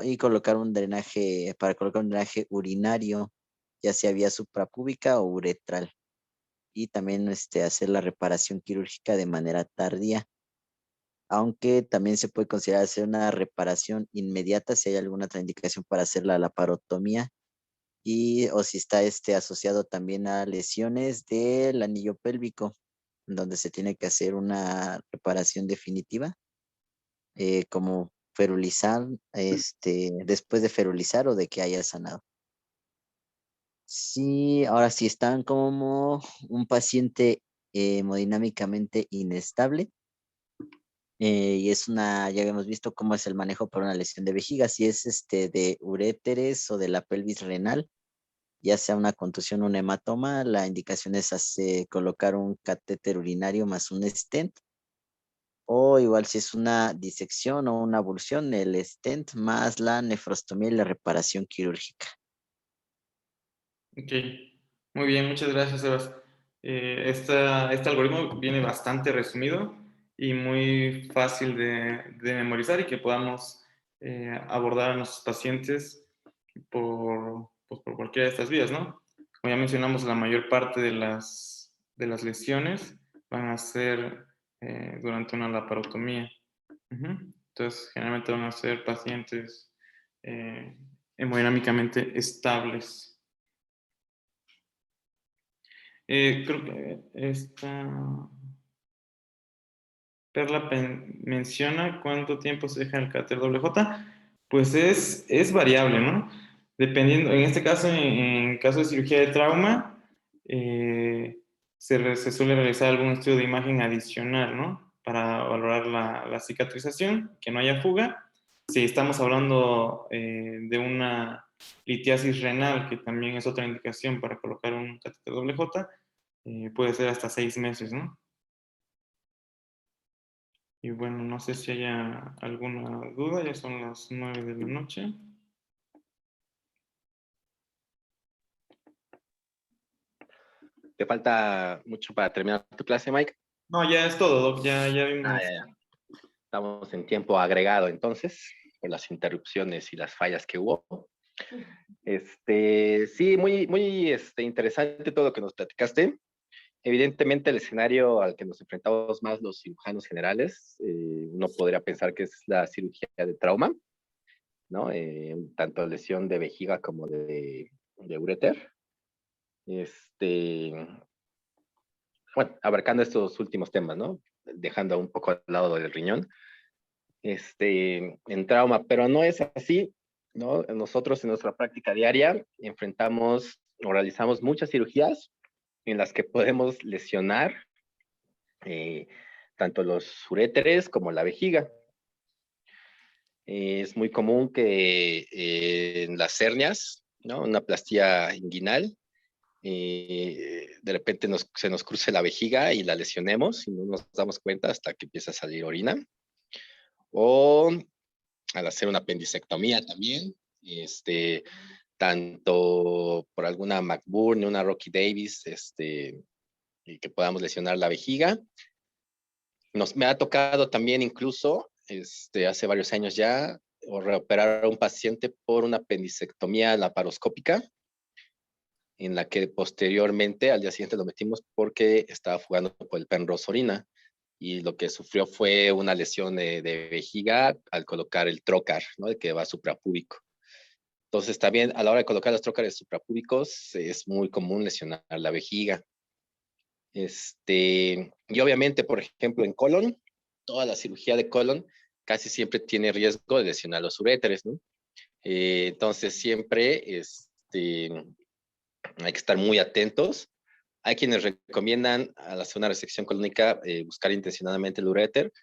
y colocar un drenaje, para colocar un drenaje urinario, ya sea vía suprapúbica o uretral. Y también hacer la reparación quirúrgica de manera tardía, aunque también se puede considerar hacer una reparación inmediata si hay alguna otra indicación para hacer la laparotomía o si está asociado también a lesiones del anillo pélvico, donde se tiene que hacer una reparación definitiva, como ferulizar, después de ferulizar o de que haya sanado. Sí, ahora si están como un paciente hemodinámicamente inestable, y ya habíamos visto cómo es el manejo por una lesión de vejiga, si es de uréteres o de la pelvis renal, ya sea una contusión o un hematoma, la indicación es colocar un catéter urinario más un stent, o igual si es una disección o una abulsión, el stent más la nefrostomía y la reparación quirúrgica. ok, muy bien, muchas gracias, Sebas. Este algoritmo viene bastante resumido y muy fácil de memorizar y que podamos abordar a nuestros pacientes pues, por cualquiera de estas vías, ¿no? Como ya mencionamos, la mayor parte de las lesiones van a ser durante una laparotomía. Entonces, generalmente van a ser pacientes hemodinámicamente estables. Creo que esta Perla menciona cuánto tiempo se deja el catéter doble J. Pues es variable, ¿no? Dependiendo, en este caso, en caso de cirugía de trauma, se suele realizar algún estudio de imagen adicional, ¿no? Para valorar la cicatrización, que no haya fuga. Si estamos hablando de una litiasis renal, que también es otra indicación para colocar un catéter doble J, puede ser hasta 6 meses, ¿no? Y bueno, no sé si haya alguna duda, ya son las 9 de la noche. ¿Te falta mucho para terminar tu clase, Mike? No, ya es todo, Doc, ya vimos. Ya. Estamos en tiempo agregado, entonces, por las interrupciones y las fallas que hubo. Sí, muy interesante todo lo que nos platicaste. Evidentemente, el escenario al que nos enfrentamos más los cirujanos generales, uno podría pensar que es la cirugía de trauma, ¿no? Tanto lesión de vejiga como de uréter. Bueno, abarcando estos últimos temas, ¿no? Dejando un poco al lado del riñón, en trauma, pero no es así, ¿no? Nosotros en nuestra práctica diaria enfrentamos o realizamos muchas cirugías en las que podemos lesionar tanto los uréteres como la vejiga. Es muy común que en las hernias, ¿no? Una plastía inguinal, de repente se nos cruce la vejiga y la lesionemos y no nos damos cuenta hasta que empieza a salir orina. O al hacer una apendicectomía también, tanto por alguna McBurn, una Rocky Davis, y que podamos lesionar la vejiga. Me ha tocado también incluso, hace varios años ya, o reoperar a un paciente por una apendicectomía laparoscópica, en la que posteriormente al día siguiente lo metimos porque estaba fugando por el penros orina y lo que sufrió fue una lesión de vejiga al colocar el trocar, ¿no? El que va suprapúbico. Entonces también a la hora de colocar los trócares suprapúbicos es muy común lesionar la vejiga. Y obviamente, por ejemplo, en colon, toda la cirugía de colon casi siempre tiene riesgo de lesionar los uréteres, ¿no? Entonces siempre hay que estar muy atentos. Hay quienes recomiendan al hacer una resección colónica buscar intencionadamente el uréter.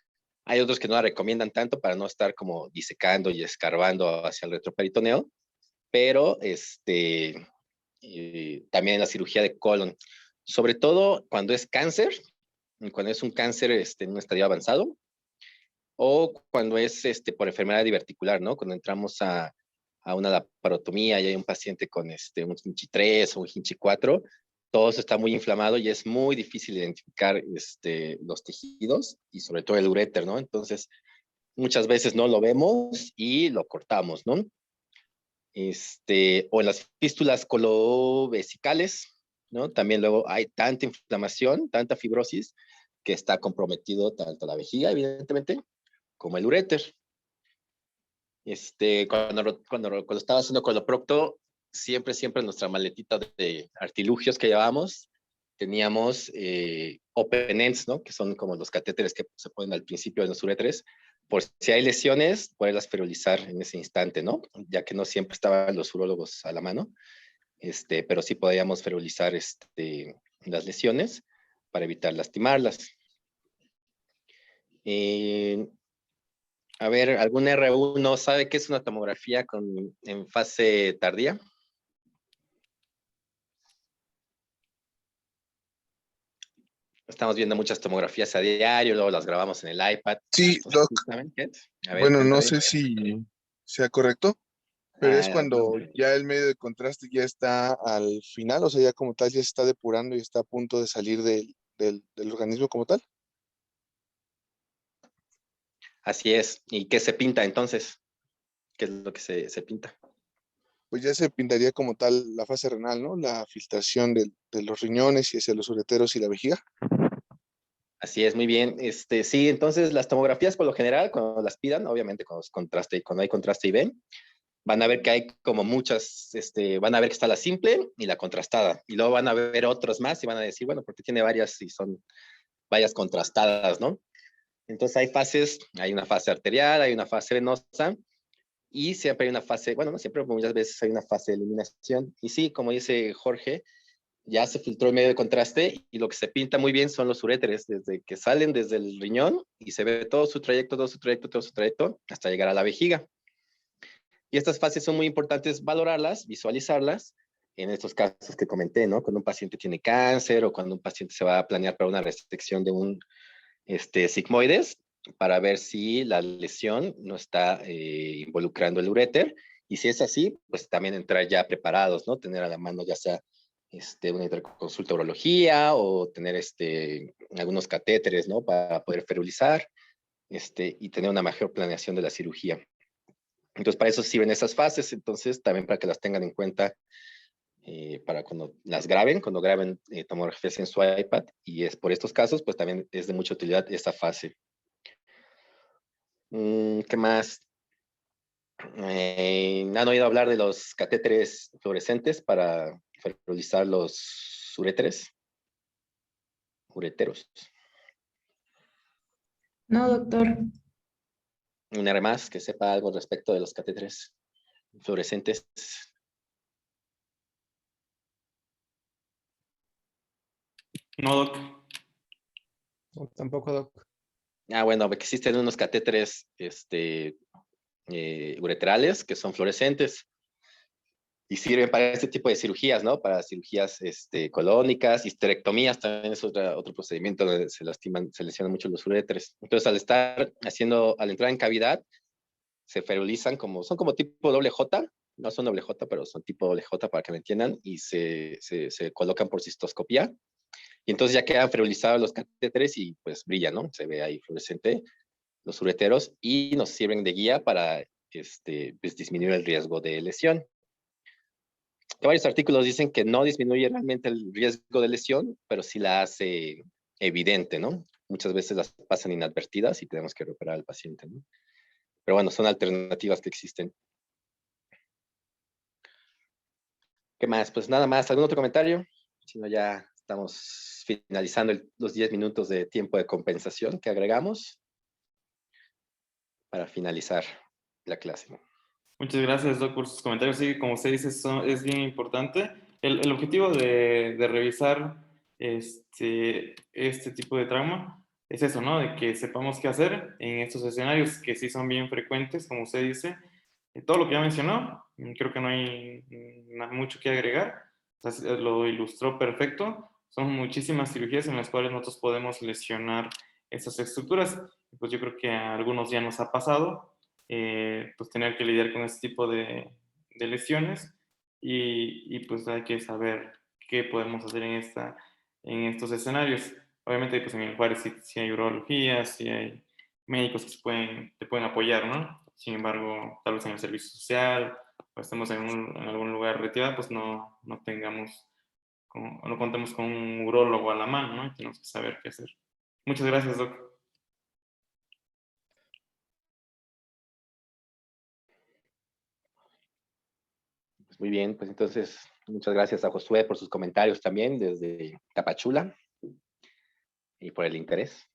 Hay otros que no la recomiendan tanto para no estar como disecando y escarbando hacia el retroperitoneo, pero también en la cirugía de colon, sobre todo cuando es cáncer, cuando es un cáncer en un estadio avanzado, o cuando es por enfermedad diverticular, ¿no? Cuando entramos a una laparotomía y hay un paciente con un Hinchi 3 o un Hinchi 4, todo eso está muy inflamado y es muy difícil identificar los tejidos y sobre todo el uréter, ¿no? Entonces, muchas veces no lo vemos y lo cortamos, ¿no? O en las fístulas colovesicales, ¿no? También luego hay tanta inflamación, tanta fibrosis, que está comprometido tanto la vejiga, evidentemente, como el uréter. Cuando estaba haciendo coloprocto, siempre en nuestra maletita de artilugios que llevábamos, teníamos open ends, ¿no? Que son como los catéteres que se ponen al principio de los uréteres, por si hay lesiones, poderlas ferulizar en ese instante, ¿no? Ya que no siempre estaban los urólogos a la mano, pero sí podíamos ferulizar las lesiones para evitar lastimarlas. A ver, ¿algún R1 sabe qué es una tomografía en fase tardía? Estamos viendo muchas tomografías a diario, luego las grabamos en el iPad. Sí, Doc. ¿Saben qué es? A ver, Bueno, no cuéntame. sé si sea correcto, pero es cuando ya el medio de contraste ya está al final, o sea, ya como tal ya se está depurando y está a punto de salir del organismo como tal. Así es. ¿Y qué se pinta entonces? ¿Qué es lo que se pinta? Pues ya se pintaría como tal la fase renal, ¿no? La filtración de los riñones y hacia los ureteros y la vejiga. Así es, muy bien. Sí, entonces las tomografías por lo general, cuando las pidan, obviamente cuando hay contraste y ven, van a ver que hay como muchas, van a ver que está la simple y la contrastada. Y luego van a ver otros más y van a decir, bueno, porque tiene varias y son varias contrastadas, ¿no? Entonces hay fases, hay una fase arterial, hay una fase venosa y siempre hay una fase, bueno, no siempre, pero muchas veces hay una fase de eliminación. Y sí, como dice Jorge, ya se filtró el medio de contraste y lo que se pinta muy bien son los uréteres, desde que salen desde el riñón y se ve todo su trayecto, todo su trayecto, todo su trayecto, hasta llegar a la vejiga. Y estas fases son muy importantes valorarlas, visualizarlas, en estos casos que comenté, ¿no? Cuando un paciente tiene cáncer o cuando un paciente se va a planear para una restricción de un sigmoides, para ver si la lesión no está involucrando el uréter. Y si es así, pues también entrar ya preparados, ¿no? Tener a la mano ya sea una interconsulta de urología o tener algunos catéteres, ¿no? Para poder ferulizar y tener una mejor planeación de la cirugía. Entonces, para eso sirven esas fases, entonces también para que las tengan en cuenta para cuando graben tomografías en su iPad, y es por estos casos, pues también es de mucha utilidad esta fase. ¿Qué más? ¿Han oído hablar de los catéteres fluorescentes para fertilizar los ureteros? No, doctor. Una vez más que sepa algo respecto de los catéteres fluorescentes. No, Doc. No, tampoco, doc. Bueno, que existen unos catéteres ureterales que son fluorescentes y sirven para este tipo de cirugías, ¿no? Para cirugías colónicas, histerectomías también es otro procedimiento donde se lesionan mucho los uréteres. Entonces, al entrar en cavidad, se ferulizan son como tipo doble J, no son doble J, pero son tipo doble J para que me entiendan, y se colocan por cistoscopía. Y entonces ya quedan ferulizados los catéteres y pues brilla, ¿no? Se ve ahí fluorescente los ureteros y nos sirven de guía para pues, disminuir el riesgo de lesión. Varios artículos dicen que no disminuye realmente el riesgo de lesión, pero sí la hace evidente, ¿no? Muchas veces las pasan inadvertidas y tenemos que recuperar al paciente, ¿no? Pero bueno, son alternativas que existen. ¿Qué más? Pues nada más. ¿Algún otro comentario? Si no, ya estamos finalizando los 10 minutos de tiempo de compensación que agregamos para finalizar la clase. Muchas gracias, Doc, por sus comentarios. Sí, como usted dice, es bien importante. El objetivo de revisar este tipo de trauma es eso, ¿no? De que sepamos qué hacer en estos escenarios que sí son bien frecuentes, como usted dice. Todo lo que ya mencionó, creo que no hay mucho que agregar. O sea, lo ilustró perfecto. Son muchísimas cirugías en las cuales nosotros podemos lesionar esas estructuras. Pues yo creo que a algunos ya nos ha pasado pues tener que lidiar con este tipo de lesiones y pues hay que saber qué podemos hacer en estos escenarios. Obviamente pues en el Juárez sí hay urología, sí hay médicos que te pueden apoyar, ¿no? Sin embargo, tal vez en el servicio social o estemos en algún lugar retirado, pues no tengamos, no contemos con un urólogo a la mano, ¿no? Y tenemos que saber qué hacer. Muchas gracias, Doc. Pues muy bien, pues entonces muchas gracias a Josué por sus comentarios también desde Tapachula y por el interés.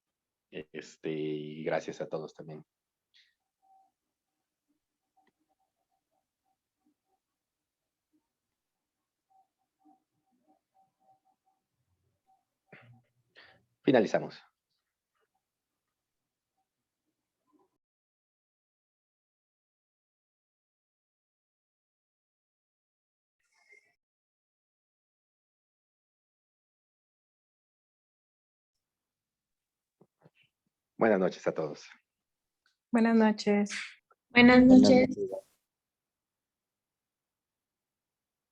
Y gracias a todos también. Finalizamos. Buenas noches a todos. Buenas noches. Buenas Buenas noches. noches.